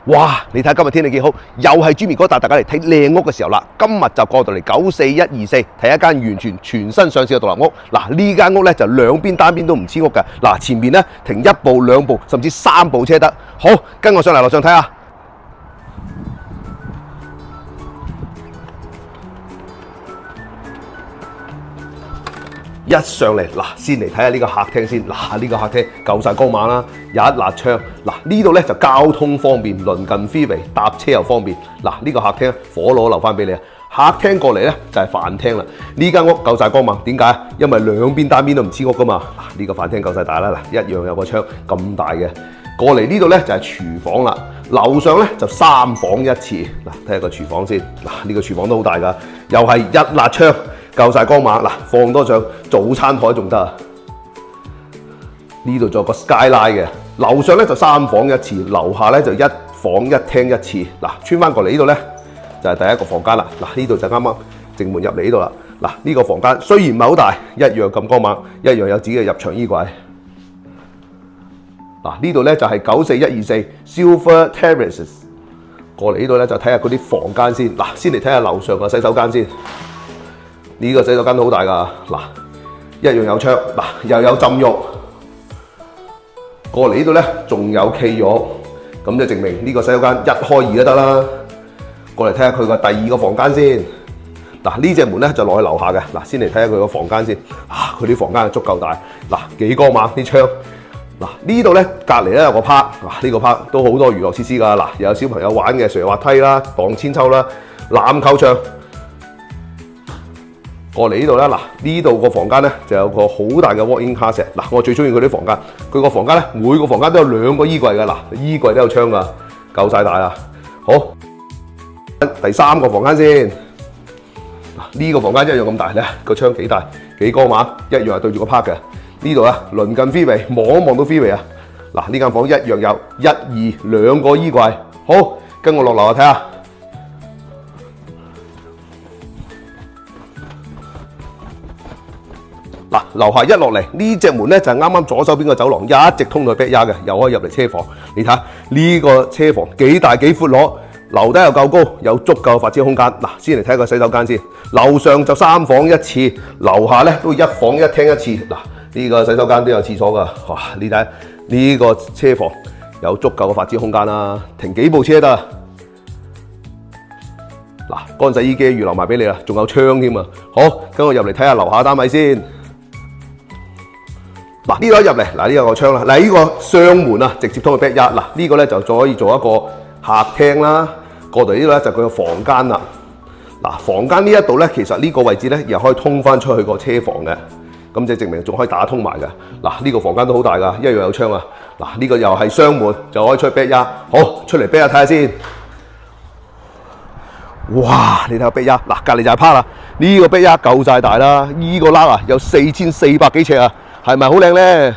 哇！你睇下今日天氣幾好，又係 Jimmy 哥帶大家嚟睇靚屋嘅時候啦。今日就過到嚟94124睇一間完全全新上市嘅獨立屋。嗱，呢間屋咧就兩邊單邊都唔黐屋嘅。嗱，前面咧停1部、2部甚至3部車得。好，跟我上嚟樓上睇下。一上嚟嗱，先嚟睇下呢個客廳先。嗱，呢個客廳夠晒光猛啦，有一辣窗。嗱，呢度咧就交通方便，鄰近 freeway， 搭車又方便。嗱，呢個客廳火爐留翻俾你啊。客廳過嚟咧就係飯廳啦。呢間屋夠晒光猛，點解？因為兩邊單邊都唔黐屋噶嘛。嗱，呢個飯廳夠晒大啦，嗱，一樣有個窗咁大嘅。過嚟呢度咧就係廚房啦。樓上咧就3房1廁。嗱，睇下個廚房先。嗱，呢個廚房都好大噶，又係一辣窗。夠晒光猛嗱，放多張早餐台仲得啊！呢度仲有個 skyline 嘅，樓上咧就3房1廁，樓下咧就1房1廳1廁。嗱，穿翻過嚟呢度咧就係第一個房間啦。嗱，呢度就啱啱正門入嚟呢度啦。嗱，呢個房間雖然唔係好大，一樣咁光猛，一樣有自己嘅入場衣櫃。嗱，呢度咧就係94124 Silver Terraces。過嚟呢度咧就睇下嗰啲房間先。嗱，先嚟睇下樓上個洗手間先。呢個洗手間都好大㗎，嗱，一樣有窗，嗱，又有浸浴。過嚟呢度咧，仲有企浴，咁就證明呢個洗手間1開2都得啦。過嚟睇下佢個第2個房間先。嗱，呢隻門咧就落去樓下嘅。嗱，先嚟睇下佢個房間先。佢啲房間係足夠大，嗱，幾光猛啲窗。嗱，呢度咧隔離咧有個 park，呢個 park 都好多娛樂設施㗎。嗱，又有小朋友玩嘅垂滑梯啦、盪千秋啦、籃球場。過嚟呢度啦，嗱，呢度個房間咧就有個好大嘅 walk-in closet。嗱，我最中意佢啲房間，佢個房間咧每個房間都有2個衣櫃㗎。嗱，衣櫃都有窗㗎，夠晒大啦。好，第3個房間先。嗱，呢個房間一樣咁大咧，個窗幾大幾光猛，一樣係對住個 park 嘅。呢度啊，鄰近 freeway， 望到 freeway 啊。嗱，呢間房一樣有1、2、2個衣櫃。好，跟我落樓下睇下。嗱，樓下一落嚟呢隻門咧就係啱啱左手邊個走廊，一直通到去 backyard 嘅，又可以入嚟車房。你睇下呢個車房幾大幾闊裸，樓底又夠高，有足夠嘅發展空間。嗱，先嚟睇個洗手間先。樓上就3房1廁，樓下咧都1房1廳1廁。嗱，呢個洗手間都有廁所㗎。哇！你睇呢個車房有足夠嘅發展空間啦，停幾部車得啊！嗱，乾洗衣機預留埋俾你啦，仲有窗添啊！好，跟我入嚟睇下樓下單位先。嗱，呢度入嚟，嗱，呢個個窗啦，嗱，呢個雙門啊，直接通去 backyard。嗱，呢個咧就可以做一個客廳啦。過嚟呢度咧就佢個房間啦。嗱，房間呢一度咧，其實呢個位置咧又可以通翻出去個車房嘅，咁就證明仲可以打通埋嘅。嗱，呢個房間都好大㗎，一樣有窗啊。嗱，呢個又係雙門，就可以出去 backyard。好，出嚟 backyard 睇下先。哇！你睇下 backyard，嗱，隔離就係 park啦。呢個 backyard 夠晒大啦，呢個欄啊有4400幾尺啊！係咪好靚咧？